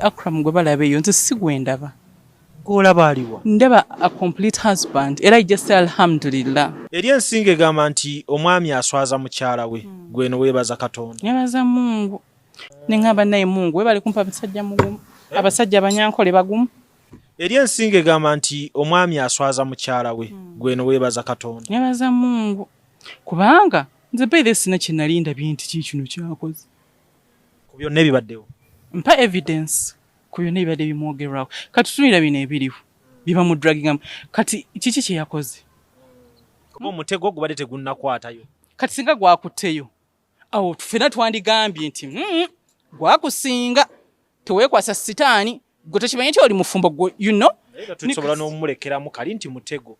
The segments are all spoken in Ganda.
Akram gwe balabeyo nze sigwendaba. Olaba aliwa? Ndaba a complete husband era just alhamdulillah. Eri ensinga egamba nti omwami aswaza mukyala we gwe no weebaza Katonda. Nebaza Mungu. Nengamba naye Mungu we bali kumpa abasajja mugumu. Abasajja abanyankole bagumu. Eri ensinga egamba nti omwami aswaza mukyala we gwe no weebaza Katonda. Nebaza Mungu. Kubanga nze bebe sina kinalinda binti kino kyakoze. Ku byonna ebibaddewo. Mpa evidence ku byonna ebibadde bimwogerwaho. Kati tutunira bino ebiriwo. Biba mu dragging kati kiki kye yakoze. Kuba omutego gubadde tegunnakwatayo. Kati singa gwakutteyo. Awo tufena twandigambye nti gwakusinga teweekwasa sitaani gwe tokimanyi nti oli mufumbo gwe you know. Tusobola n'omulekeramu kali nti mutego.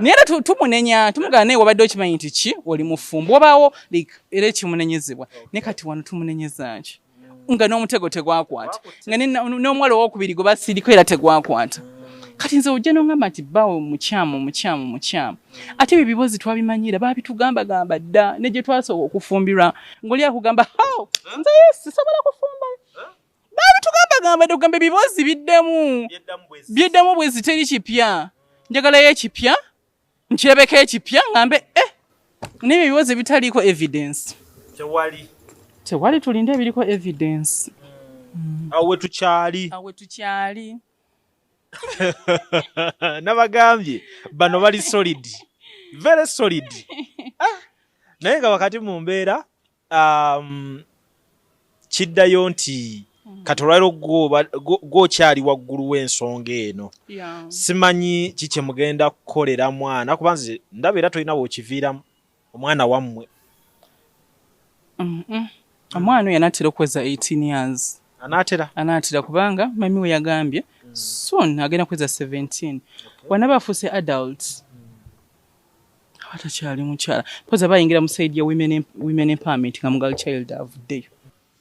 Naye tumunenya tumugana naye wabadde okimanyi nti ki oli mufumbo wabaawo era ekimunenyezebwa ne kati wano tumunenyeza ki nga n'omutego tegwakwata nga n'omuwala owokubiri gwe basiriko era tegwakwata kati nze ojja n'ongamba nti Bawe mukyamu ate ebyo bibozi twabimanyira baabitugambagamba dda ne gye twasooka okufumbirwa ng'oli akugamba nze yesi sobola kufumba baabitugambagamba dda okugamba ebibozi byeddemu bwezi teri kipya njagalayo ekipya nkirabeko ekipya ngambe n'ebyo ebibozi bitaliiko evidence tewali tulinde ebiriko evidence awe tukyali nabagambye bano bali solid very solid naye nga wakati mu mbeera kiddayo nti kati olwaliro gwokyali waggulu w'ensonga eno simanyi kikye mugenda kukolera mwana kuba nze ndaba era tolina bw'okiviiramu omwana wammwe omwana oyo anaatera okweza 18 years anaatera kubanga mami we yagambye soon agenda kweza 17 wanaba afuuse adult atakyali mukyala poza bayingira mu side ya women empowerment nga mugal child avuddeyo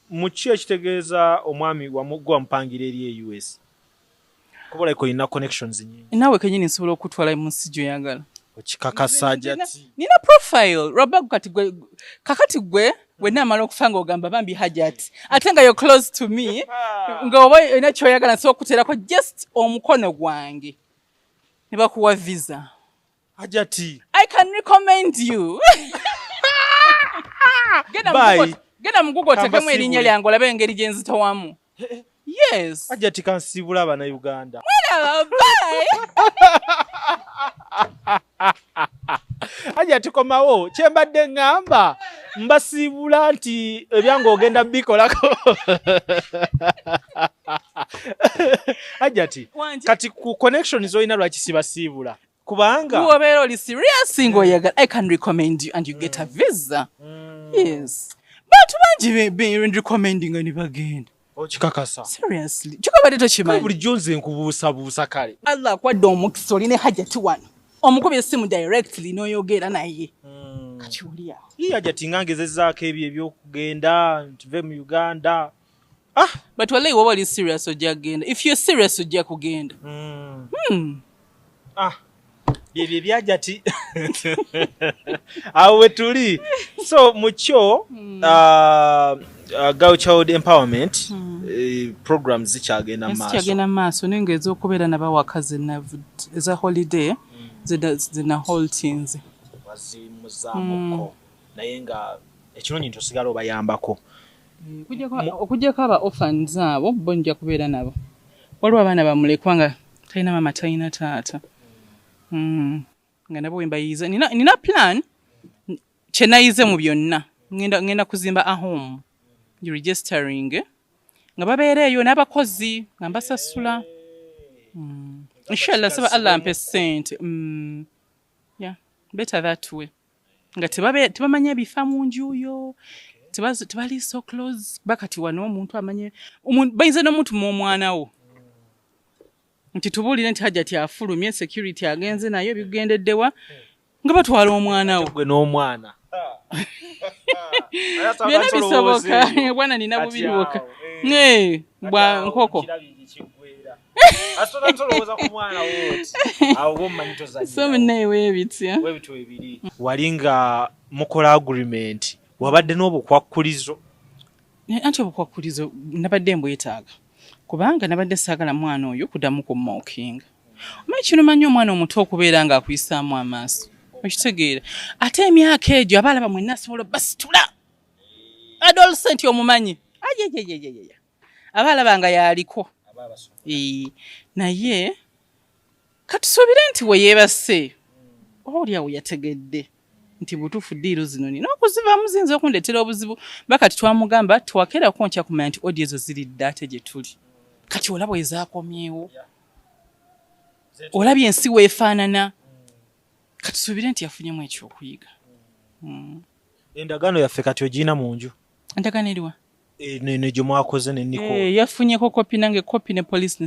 muki ekitegeeza omwami wampangira eri e US kuba like olina connections nyingi nawe kenyini nsobola okutwala mu nsi gy'oyagala okikakasa Hajjat nina profile Robagu kakati gwe wenna amala okufa ng'ogamba bambi Hajjat ate nga you're close to me nga oba olina ky'oyagala nsobola okuteerako just omukono gwange ne bakuwa visa Hajjat I can recommend you genda mu Google tekemu erinnya lyange olabe engeri gye nzitowamu yes Hajjat kansiibula abana Uganda Hajjat komawo kyembadde ngamba mbasiibula nti ebyange ogenda bikolako Hajjat kati ku connection zolina lwaki sibasiibula kubanga obeera oli serious ng'oyagala I can recommend you and you get a visa yes bantu bangi be recommending ne bagenda okikakasa seriously kikobadde tokimanyi bulijjo nze nkubuusabuusa kale Allah akwadde omukisa oline Hajjat wano omukubi essimu directly n'oyogera naye kati oli awo Hajjat ngangezezzaako ebyo ebyokugenda ntuve mu Uganda but wallahi woba oli serious ojja kugenda if you're serious ojja kugenda byebyo Hajjat awo we tuli so mukyo Girl Child Empowerment programs zikyagenda maaso naye ng'eza okubeera nabawakazi eza holiday zina holtins wazimuzamuko naye nga ekirungi ntosigala obayambako okugyako aba orphans abo bo nja kubeera nabo waliwo abaana bamulekwa nga talina mama talina taata nga nabo wembayiza nina plan kyenayize mu byonna ngenda kuzimba a home registering nga babeereeyo n'abakozi nga mbasasula inshallah saba Allah ampe sente yeah better that way nga tebamanya bifa mu njuyo tebali so close bakati wano omuntu amanye bayinza n'omuntu mu omwana wo nti tubuulire nti Hajjat afulumye security agenze nayo bigendeddewa nga batwala omwana wo gwe n'omwana byonna bisoboka bwana nina bubiruka bwa nkoko so muneewe ebitya wali nga mukola agreement wabadde n'obukwakkulizo anti obukwakulizo nabadde mbwetaaga kubanga nabadde saagala mwana oyo kuddamu kumookinga. Omanyi kino manyi omwana omuto okubeera ng'akuyisaamu amaaso okitegeera ate emyaka egyo abaalaba mwenna asobola basitula adolescent omumanyi ajejejejejeja abaalaba nga yaliko naye katusuubire nti we yeebase olyawo yategedde nti butuufu ddiiro zino nina okuzivaamu ziyinza okundeetera obuzibu bakati twamugamba twakeerako nkya kumanya nti odi ezo ziridde ate gye tuli kati olaba ezaakomyewo olabye ensi weefaanana katusuubire nti yafunyemu ekyokuyiga. Endagaano yaffe kati ogiyina mu nju? Endagaano eriwa? Ne gye mwakoze ne Niko? Yafunyeko kopi nange kopi ne police